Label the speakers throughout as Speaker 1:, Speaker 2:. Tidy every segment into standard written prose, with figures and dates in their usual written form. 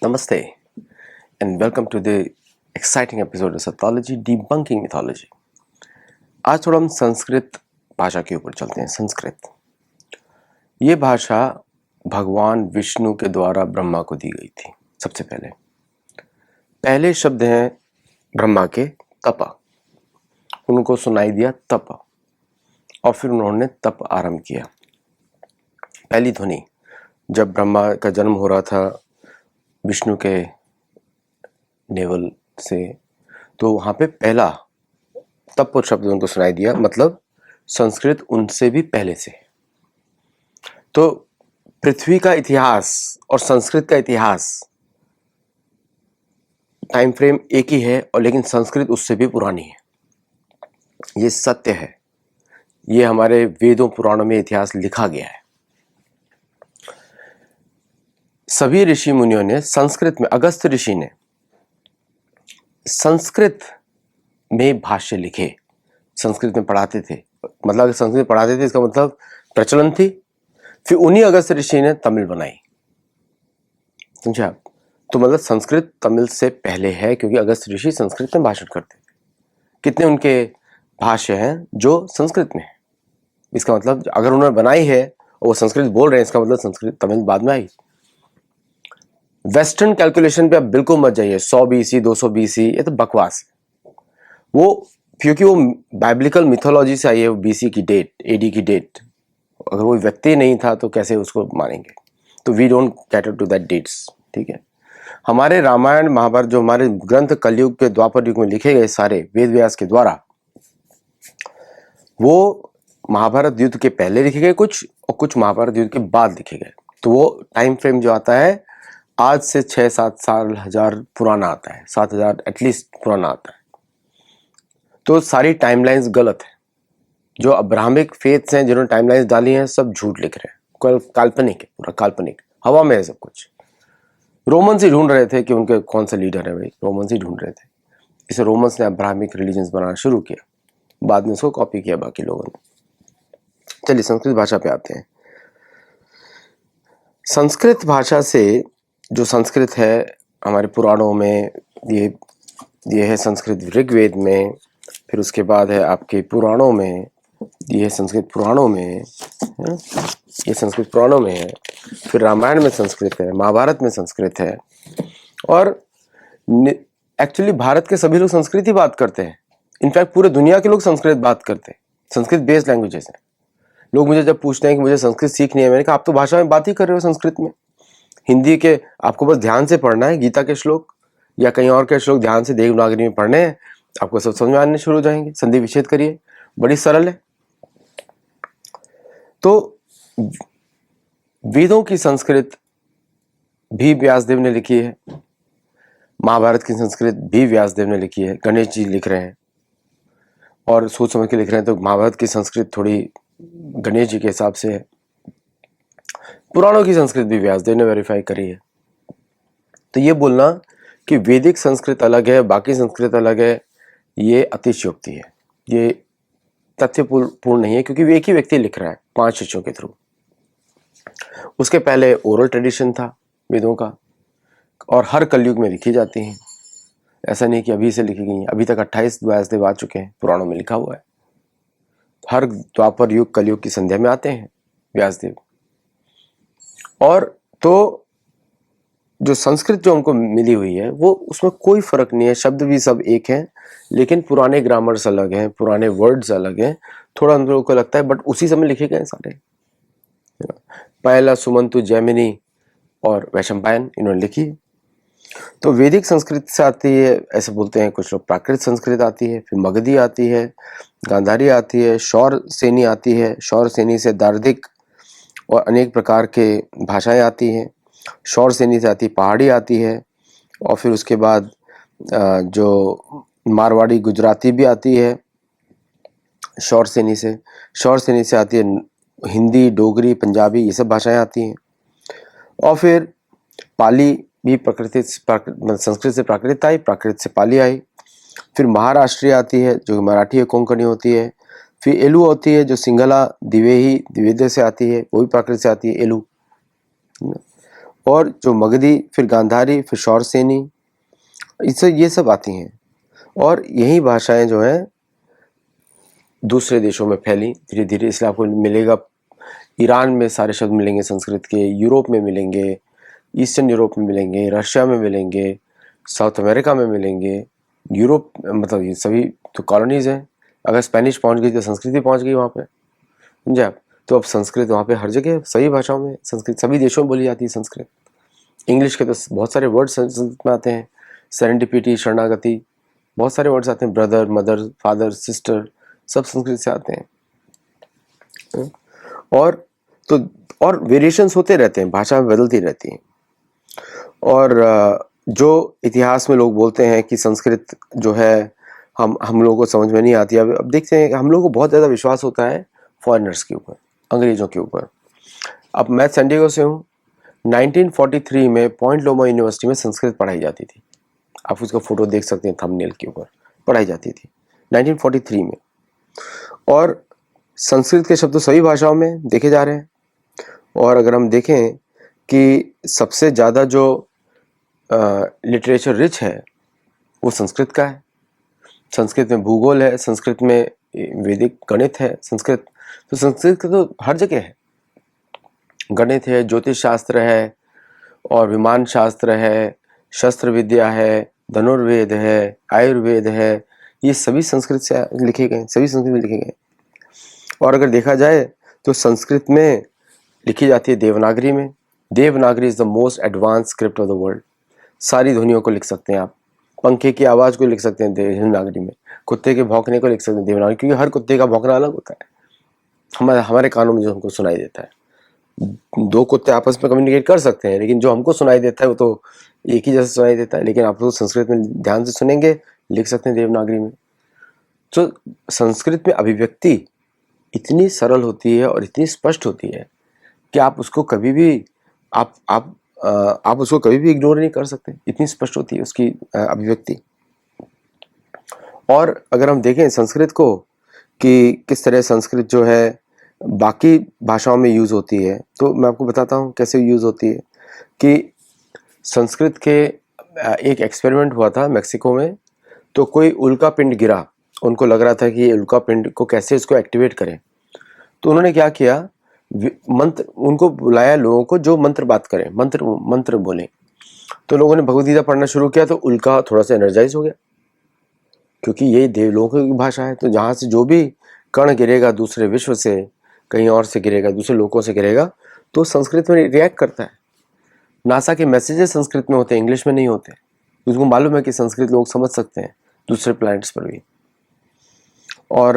Speaker 1: Namaste and welcome to the exciting episode of Sathology Debunking Mythology। आज थोड़ा हम संस्कृत भाषा के ऊपर चलते हैं। संस्कृत ये भाषा भगवान विष्णु के द्वारा ब्रह्मा को दी गई थी। सबसे पहले शब्द हैं ब्रह्मा के तप, उनको सुनाई दिया तप और फिर उन्होंने तप आरंभ किया। पहली ध्वनि जब ब्रह्मा का जन्म हो रहा था विष्णु के नेवल से, तो वहाँ पे पहला तप शब्द उनको सुनाई दिया, मतलब संस्कृत उनसे भी पहले से। तो पृथ्वी का इतिहास और संस्कृत का इतिहास टाइम फ्रेम एक ही है, और लेकिन संस्कृत उससे भी पुरानी है। ये सत्य है, ये हमारे वेदों पुराणों में इतिहास लिखा गया है। सभी ऋषि मुनियों ने संस्कृत में, अगस्त्य ऋषि ने संस्कृत में भाष्य लिखे, संस्कृत में पढ़ाते थे। मतलब अगर संस्कृत पढ़ाते थे इसका मतलब प्रचलन थी। फिर उन्हीं अगस्त्य ऋषि ने तमिल बनाई, समझे आप? तो मतलब संस्कृत तमिल से पहले है, क्योंकि अगस्त्य ऋषि संस्कृत में भाषण करते थे। कितने उनके भाष्य हैं जो संस्कृत में है। इसका मतलब अगर उन्होंने बनाई है और वो संस्कृत बोल रहे हैं, इसका मतलब संस्कृत तमिल बाद में आई। वेस्टर्न कैलकुलेशन पे आप बिल्कुल मत जाइए। 100 BC 200 BC ये तो बकवास है। वो क्योंकि वो बाइब्लिकल मिथोलॉजी से आई है, BC की डेट, AD की डेट। अगर वो व्यक्ति नहीं था तो कैसे उसको मानेंगे? तो we don't cater to that dates, ठीक है। हमारे रामायण महाभारत जो हमारे ग्रंथ कलयुग के द्वापर युग में लिखे गए सारे वेद व्यास के द्वारा, वो महाभारत युद्ध के पहले लिखे गए कुछ, और कुछ महाभारत युद्ध के बाद लिखे गए। तो वो टाइम फ्रेम जो आता है आज से 6-7 साल हजार पुराना आता है, 7,000 एटलीस्ट पुराना आता है। तो सारी टाइमलाइंस गलत है। जो अब्राहमिक फेथ्स हैं जिन्होंने टाइमलाइंस डाली हैं, सब झूठ लिख रहे हैं, काल्पनिक है, पूरा काल्पनिक, हवा में है सब कुछ। रोमन्स ही ढूंढ रहे थे कि उनके कौन सा लीडर है, भाई रोमन्स ही ढूंढ रहे थे। इसे रोमन्स ने अब्राहमिक रिलीजन्स बनाना शुरू किया, बाद में उसको कॉपी किया बाकी लोगों ने। चलिए संस्कृत भाषा पे आते हैं। संस्कृत भाषा से, जो संस्कृत है हमारे पुराणों में, ये है संस्कृत ऋग्वेद में, फिर उसके बाद है आपके पुराणों में, ये है संस्कृत पुराणों में, ये संस्कृत पुराणों में है, फिर रामायण में संस्कृत है, महाभारत में संस्कृत है। और एक्चुअली भारत के सभी लोग संस्कृत ही बात करते हैं। इनफैक्ट पूरे दुनिया के लोग संस्कृत बात करते हैं। संस्कृत बेस्ड लैंग्वेजेस हैं। लोग मुझे जब पूछते हैं कि मुझे संस्कृत सीखनी है, मैंने कहा आप तो भाषा में बात ही कर रहे हो संस्कृत में। हिंदी के आपको बस ध्यान से पढ़ना है, गीता के श्लोक या कहीं और के श्लोक ध्यान से देवनागरी में पढ़ने हैं, आपको सब समझ में आने शुरू हो जाएंगे। संधि विच्छेद करिए, बड़ी सरल है। तो वेदों की संस्कृत भी व्यासदेव ने लिखी है, महाभारत की संस्कृत भी व्यासदेव ने लिखी है। गणेश जी लिख रहे हैं और सोच समझ के लिख रहे हैं, तो महाभारत की संस्कृत थोड़ी गणेश जी के हिसाब से है। पुराणों की संस्कृत भी व्यासदेव ने वेरीफाई करी है। तो ये बोलना कि वैदिक संस्कृत अलग है, बाकी संस्कृत अलग है, ये अतिशयोक्ति है, ये तथ्यपूर्ण नहीं है, क्योंकि एक ही व्यक्ति लिख रहा है 5 शिष्यों के थ्रू। उसके पहले ओरल ट्रेडिशन था वेदों का, और हर कलयुग में लिखी जाती हैं। ऐसा नहीं कि अभी से लिखी गई हैं। अभी तक 28 व्यासदेव आ चुके हैं, पुराणों में लिखा हुआ है। हर द्वापर युग कलयुग की संध्या में आते हैं व्यासदेव। और तो जो संस्कृत जो हमको मिली हुई है, वो उसमें कोई फर्क नहीं है, शब्द भी सब एक हैं, लेकिन पुराने ग्रामर्स अलग हैं, पुराने वर्ड्स अलग हैं। थोड़ा हम लोगों को लगता है, बट उसी समय लिखे गए सारे। पहला सुमंतु, जैमिनी और वैशंपायन इन्होंने लिखी है। तो वैदिक संस्कृत से आती है, ऐसे बोलते हैं कुछ लोग। प्राकृत संस्कृत आती है, फिर मगधी आती है, गांधारी आती है, शौर सेनी आती है। शौर सेनी से दार्दिक और अनेक प्रकार के भाषाएं आती हैं। शौर सेनी से आती पहाड़ी आती है, और फिर उसके बाद जो मारवाड़ी गुजराती भी आती है शौर सेनी से। शौर सेनी से आती है हिंदी, डोगरी, पंजाबी, ये सब भाषाएं आती हैं। और फिर पाली भी संस्कृत से प्राकृत आई, प्राकृत से पाली आई। फिर महाराष्ट्रीय आती है जो मराठी या कोंकणी होती है। फिर एलू होती है जो सिंगला, दिवेही, द्विवेदी से आती है, वो भी प्राकृत से आती है, एलू। और जो मगधी, फिर गांधारी, फिर शौरसेनी, इससे ये सब आती हैं। और यही भाषाएं जो हैं दूसरे देशों में फैली धीरे धीरे। इसलिए आपको मिलेगा ईरान में सारे शब्द मिलेंगे संस्कृत के, यूरोप में मिलेंगे, ईस्टर्न यूरोप में मिलेंगे, रशिया में मिलेंगे, साउथ अमेरिका में मिलेंगे, यूरोप, मतलब ये सभी तो कॉलोनीज हैं। अगर स्पेनिश पहुंच गई तो संस्कृति पहुंच गई वहाँ पे, समझे आप। तो अब संस्कृत वहाँ पे हर जगह सभी भाषाओं में, संस्कृत सभी देशों में बोली जाती है संस्कृत। इंग्लिश के तो बहुत सारे वर्ड संस्कृत में आते हैं, सेरेंडिपिटी, शरणागति, बहुत सारे वर्ड्स आते हैं, ब्रदर, मदर, फादर, सिस्टर, सब संस्कृत से आते हैं। और तो और वेरिएशंस होते रहते हैं, भाषा में बदलती रहती हैं। और जो इतिहास में लोग बोलते हैं कि संस्कृत जो है हम लोगों को समझ में नहीं आती, अब देखते हैं हम लोगों को बहुत ज़्यादा विश्वास होता है फॉरेनर्स के ऊपर, अंग्रेज़ों के ऊपर। अब मैं सैन डिएगो से हूँ, 1943 में पॉइंट लोमा यूनिवर्सिटी में संस्कृत पढ़ाई जाती थी। आप उसका फोटो देख सकते हैं, थंबनेल के ऊपर पढ़ाई जाती थी 1943 में। और संस्कृत के शब्द तो सभी भाषाओं में देखे जा रहे हैं। और अगर हम देखें कि सबसे ज़्यादा जो लिटरेचर रिच है वो संस्कृत का है। संस्कृत में भूगोल है, संस्कृत में वैदिक गणित है, संस्कृत का तो हर जगह है। गणित है, ज्योतिष शास्त्र है, और विमान शास्त्र है, शस्त्र विद्या है, धनुर्वेद है, आयुर्वेद है, ये सभी संस्कृत से लिखे गए, सभी संस्कृत में लिखे गए। और अगर देखा जाए तो संस्कृत में लिखी जाती है देवनागरी में। Devanagari is the most advanced script of the world. सारी ध्वनियों को लिख सकते हैं आप, पंखे की आवाज़ को लिख सकते हैं देवनागरी में, कुत्ते के भौंकने को लिख सकते हैं देवनागरी, क्योंकि हर कुत्ते का भौंकना अलग होता है। हमारे कानों में जो हमको सुनाई देता है, दो कुत्ते आपस में कम्युनिकेट कर सकते हैं, लेकिन जो हमको सुनाई देता है वो तो एक ही जैसा सुनाई देता है। लेकिन आप लोग संस्कृत में ध्यान से सुनेंगे, लिख सकते हैं देवनागरी में। तो संस्कृत में अभिव्यक्ति इतनी सरल होती है और इतनी स्पष्ट होती है कि आप उसको कभी भी आप उसको कभी भी इग्नोर नहीं कर सकते, इतनी स्पष्ट होती है उसकी अभिव्यक्ति। और अगर हम देखें संस्कृत को कि किस तरह संस्कृत जो है बाकी भाषाओं में यूज़ होती है, तो मैं आपको बताता हूँ कैसे यूज़ होती है। कि संस्कृत के एक एक्सपेरिमेंट हुआ था मेक्सिको में। तो कोई उल्का पिंड गिरा, उनको लग रहा था कि ये उल्का पिंड को कैसे इसको एक्टिवेट करें। तो उन्होंने क्या किया, मंत्र, उनको बुलाया लोगों को जो मंत्र बात करें, मंत्र बोले। तो लोगों ने भगवद गीता पढ़ना शुरू किया, तो उल्का थोड़ा सा एनर्जाइज हो गया, क्योंकि ये देवलोकों की भाषा है। तो जहाँ से जो भी कण गिरेगा दूसरे विश्व से, कहीं और से गिरेगा, दूसरे लोकों से गिरेगा, तो संस्कृत में रिएक्ट करता है। नासा के मैसेजेस संस्कृत में होते हैं, इंग्लिश में नहीं होते। उसको मालूम है कि संस्कृत लोग समझ सकते हैं दूसरे प्लैनेट्स पर भी। और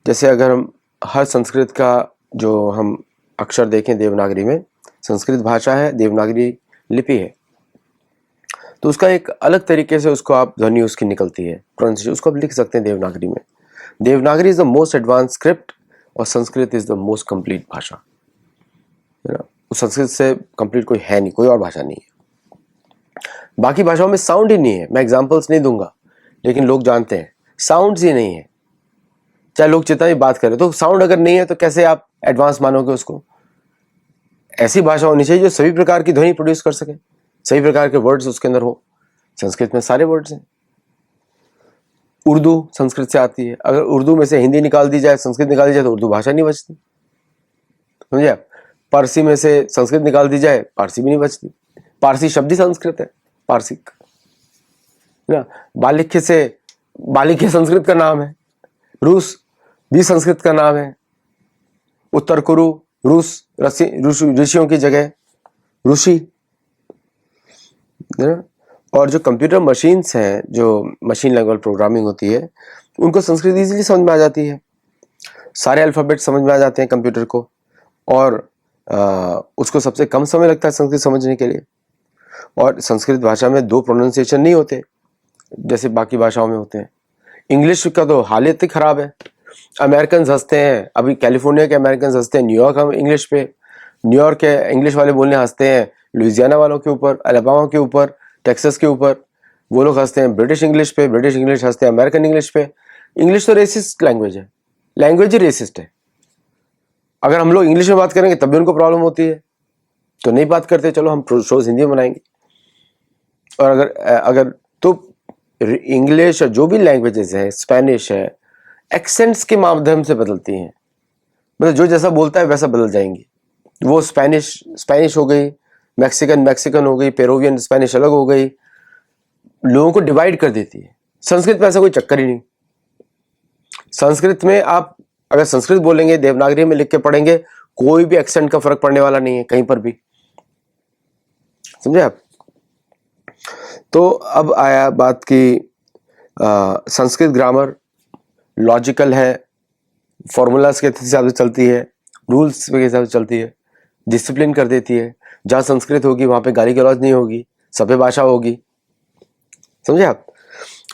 Speaker 1: जैसे अगर हम हर संस्कृत का जो हम अक्षर देखें देवनागरी में, संस्कृत भाषा है, देवनागरी लिपि है, तो उसका एक अलग तरीके से उसको आप ध्वनि उसकी निकलती है, प्रोनाउंसिएशन, उसको आप लिख सकते हैं देवनागरी में। Devanagari is the most advanced script और Sanskrit is the most complete भाषा। उस संस्कृत से कंप्लीट कोई है नहीं, कोई और भाषा नहीं है। बाकी भाषाओं में साउंड ही नहीं है, मैं एग्जांपल्स नहीं दूंगा, लेकिन लोग जानते हैं साउंड्स ही नहीं है। चाहे लोग जितना भी बात करें, तो साउंड अगर नहीं है तो कैसे आप एडवांस मानोगे उसको। ऐसी भाषा होनी चाहिए जो सभी प्रकार की ध्वनि प्रोड्यूस कर सके, सभी प्रकार के वर्ड्स उसके अंदर हो। संस्कृत में सारे वर्ड्स हैं। उर्दू संस्कृत से आती है, अगर उर्दू में से हिंदी निकाल दी जाए, संस्कृत निकाल दी जाए, तो उर्दू भाषा नहीं बचती, समझे आप। पारसी में से संस्कृत निकाल दी जाए, पारसी भी नहीं बचती। पारसी शब्द ही संस्कृत है, पारसिक, है ना। बालिख्य से, बालिख्य संस्कृत का नाम है। रूस भी संस्कृत का नाम है। उत्तर कुरु, रूस, ऋषियों की जगह ऋषि, है ना। और जो कंप्यूटर मशीन्स हैं, जो मशीन लेवल प्रोग्रामिंग होती है, उनको संस्कृत इजीली समझ में आ जाती है। सारे अल्फ़ाबेट समझ में आ जाते हैं कंप्यूटर को, और उसको सबसे कम समय लगता है संस्कृत समझने के लिए। और संस्कृत भाषा में दो प्रोनाउंसिएशन नहीं होते जैसे बाकी भाषाओं में होते हैं। इंग्लिश का तो हालत ही ख़राब है। अमेरिकन हंसते हैं, अभी कैलिफोर्निया के अमेरिकन हंसते हैं न्यूयॉर्क हम इंग्लिश पे, न्यूयॉर्क के इंग्लिश वाले बोलने हंसते हैं लुइसियाना वालों के ऊपर, अलाबामा के ऊपर, टेक्सास के ऊपर, वो लोग हंसते हैं ब्रिटिश इंग्लिश पे, ब्रिटिश इंग्लिश हंसते हैं अमेरिकन इंग्लिश पे। इंग्लिश तो रेसिस्ट लैंग्वेज है, लैंग्वेज ही रेसिस्ट है। अगर हम लोग इंग्लिश में बात करेंगे तब भी उनको प्रॉब्लम होती है, तो नहीं बात करते, चलो हम शोज हिंदी में बनाएंगे। और अगर तो इंग्लिश और जो भी लैंग्वेजेस है, स्पेनिश है, एक्सेंट्स के माध्यम से बदलती हैं। मतलब जो जैसा बोलता है वैसा बदल जाएंगी। वो स्पेनिश हो गई, मैक्सिकन हो गई, पेरुवियन स्पेनिश अलग हो गई, लोगों को डिवाइड कर देती है। संस्कृत में ऐसा कोई चक्कर ही नहीं। संस्कृत में आप अगर संस्कृत बोलेंगे, देवनागरी में लिख के पढ़ेंगे, कोई भी एक्सेंट का फर्क पड़ने वाला नहीं है कहीं पर भी, समझे आप। तो अब आया बात की संस्कृत ग्रामर लॉजिकल है, फॉर्मूलाज के हिसाब से चलती है, रूल्स के हिसाब से चलती है, डिसिप्लिन कर देती है। जहाँ संस्कृत होगी वहाँ पे गाली गलौज नहीं होगी, सभ्य भाषा होगी, समझे आप।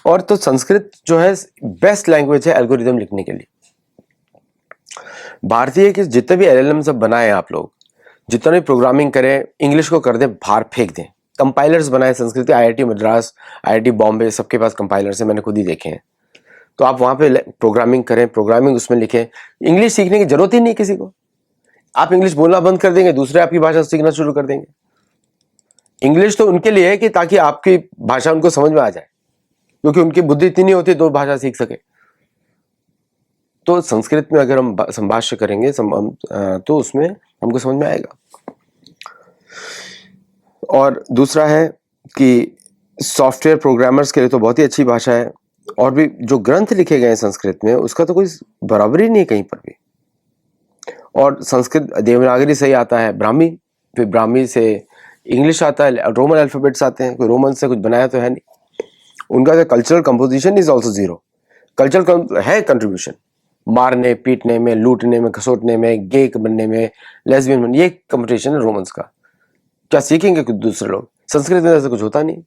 Speaker 1: और तो संस्कृत जो है बेस्ट लैंग्वेज है एल्गोरिदम लिखने के लिए। भारतीय के जितने भी एलएलएम सब बनाए आप लोग, जितना भी प्रोग्रामिंग करें, इंग्लिश को कर दें बाहर फेंक दें। कंपाइलर्स बनाए संस्कृत के, आईआईटी मद्रास, आईआईटी बॉम्बे, सबके पास कंपाइलर्स हैं, मैंने खुद ही देखे हैं। तो आप वहाँ पे प्रोग्रामिंग करें, प्रोग्रामिंग उसमें लिखें, इंग्लिश सीखने की जरूरत ही नहीं किसी को। आप इंग्लिश बोलना बंद कर देंगे, दूसरे आपकी भाषा सीखना शुरू कर देंगे। इंग्लिश तो उनके लिए है कि ताकि आपकी भाषा उनको समझ में आ जाए, क्योंकि उनकी बुद्धि इतनी नहीं होती दो भाषा सीख सके। तो संस्कृत में अगर हम संभाष्य करेंगे तो उसमें हमको समझ में आएगा। और दूसरा है कि सॉफ्टवेयर प्रोग्रामर्स के लिए तो बहुत ही अच्छी भाषा है। और भी जो ग्रंथ लिखे गए हैं संस्कृत में, उसका तो कोई बराबरी नहीं है कहीं पर भी। और संस्कृत देवनागरी से ही आता है ब्राह्मी, फिर ब्राह्मी से इंग्लिश आता है, रोमन अल्फाबेट्स आते हैं, कोई रोमन से कुछ बनाया तो है नहीं। उनका cultural composition is also zero. Cultural है कंट्रीब्यूशन, मारने पीटने में, लूटने में, घसोटने में, गे बनने में, लेस्बियन बनने, ये कंपटीशन है रोमन्स का। क्या सीखेंगे कुछ दूसरे लोग? संस्कृत में ऐसा कुछ होता नहीं।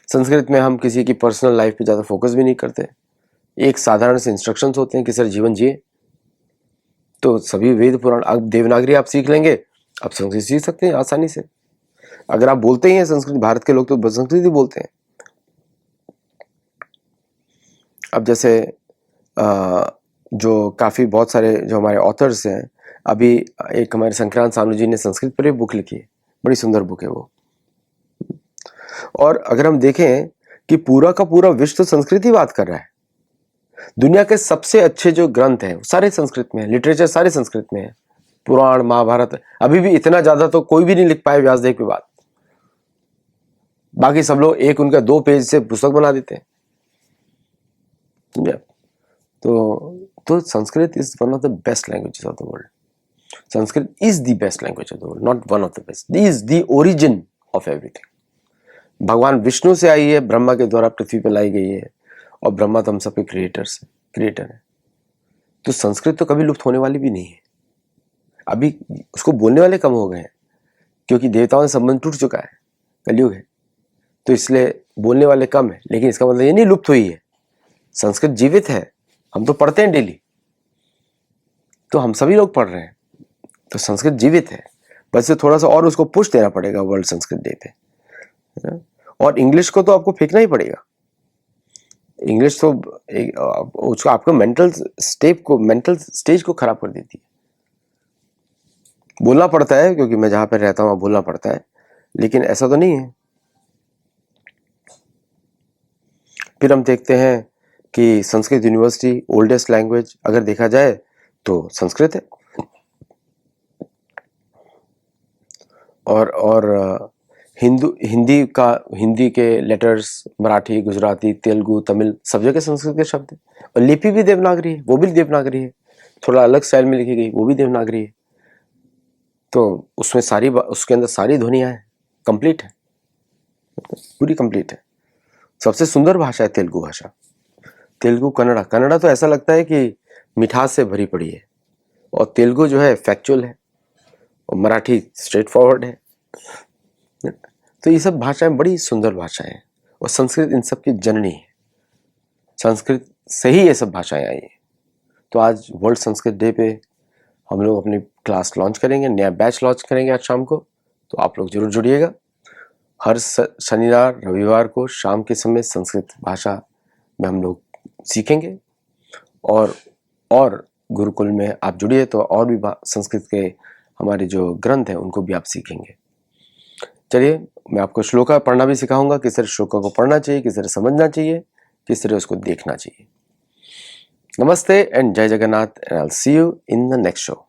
Speaker 1: संस्कृत में हम किसी की पर्सनल लाइफ पे ज़्यादा फोकस भी नहीं करते। एक साधारण से इंस्ट्रक्शंस होते हैं कि सर जीवन जिए। तो सभी वेद पुराण, अब देवनागरी आप सीख लेंगे, आप संस्कृत सीख सकते हैं आसानी से। अगर आप बोलते ही हैं संस्कृत, भारत के लोग तो संस्कृत ही बोलते हैं। अब जैसे जो काफ़ी बहुत सारे जो हमारे ऑथर्स हैं, अभी एक हमारे संक्रांत सानू जी ने संस्कृत पर एक बुक लिखी है, बड़ी सुंदर बुक है वो। और अगर हम देखें कि पूरा का पूरा विश्व तो संस्कृत ही बात कर रहा है। दुनिया के सबसे अच्छे जो ग्रंथ हैं सारे संस्कृत में है, लिटरेचर सारे संस्कृत में है, पुराण महाभारत। अभी भी इतना ज्यादा तो कोई भी नहीं लिख पाए व्यासदेव के बाद। बाकी सब लोग एक उनका 2 पेज से पुस्तक बना देते हैं, समझे। तो Sanskrit is one of the best languages of the world. Sanskrit is the best language of the world, not one of the best, is the origin of everything. भगवान विष्णु से आई है, ब्रह्मा के द्वारा पृथ्वी पर लाई गई है, और ब्रह्मा तो हम सबके क्रिएटर है। तो संस्कृत तो कभी लुप्त होने वाली भी नहीं है। अभी उसको बोलने वाले कम हो गए हैं, क्योंकि देवताओं से संबंध टूट चुका है, कलयुग है, तो इसलिए बोलने वाले कम है। लेकिन इसका मतलब ये नहीं लुप्त हुई है, संस्कृत जीवित है। हम तो पढ़ते हैं डेली, तो हम सभी लोग पढ़ रहे हैं, तो संस्कृत जीवित है। बस थोड़ा सा और उसको पुश देना पड़ेगा वर्ल्ड संस्कृत डे पे। और इंग्लिश को तो आपको फेंकना ही पड़ेगा। इंग्लिश तो उसको आपको मेंटल स्टेज को खराब कर देती है। बोलना पड़ता है, क्योंकि मैं जहां पर रहता हूं वहां बोलना पड़ता है, लेकिन ऐसा तो नहीं है। फिर हम देखते हैं कि संस्कृत यूनिवर्सिटी ओल्डेस्ट लैंग्वेज अगर देखा जाए तो संस्कृत है। और हिंदी के लेटर्स, मराठी, गुजराती, तेलुगु, तमिल, सब जगह संस्कृत के शब्द है। और लिपि भी देवनागरी है, वो भी देवनागरी है, थोड़ा अलग स्टाइल में लिखी गई, वो भी देवनागरी है। तो उसमें उसके अंदर सारी ध्वनियां हैं, कंप्लीट है, पूरी कंप्लीट है। सबसे सुंदर भाषा है तेलुगु भाषा। तेलुगु, कन्नड़ा तो ऐसा लगता है कि मिठास से भरी पड़ी है। और तेलुगु जो है फैक्चुअल है, और मराठी स्ट्रेट फॉरवर्ड है। तो ये सब भाषाएं बड़ी सुंदर भाषाएं हैं, और संस्कृत इन सब की जननी है। संस्कृत से ही ये सब भाषाएं आई है। तो आज वर्ल्ड संस्कृत डे पे हम लोग अपनी क्लास लॉन्च करेंगे, नया बैच लॉन्च करेंगे आज शाम को। तो आप लोग जरूर जुड़िएगा। हर शनिवार रविवार को शाम के समय संस्कृत भाषा में हम लोग सीखेंगे। और गुरुकुल में आप जुड़िए तो और भी संस्कृत के हमारे जो ग्रंथ हैं उनको भी आप सीखेंगे। चलिए, मैं आपको श्लोका पढ़ना भी सिखाऊंगा, किस तरह श्लोका को पढ़ना चाहिए, किस तरह समझना चाहिए, किस तरह उसको देखना चाहिए। नमस्ते एंड जय Jagannath, and I will see you in the next show.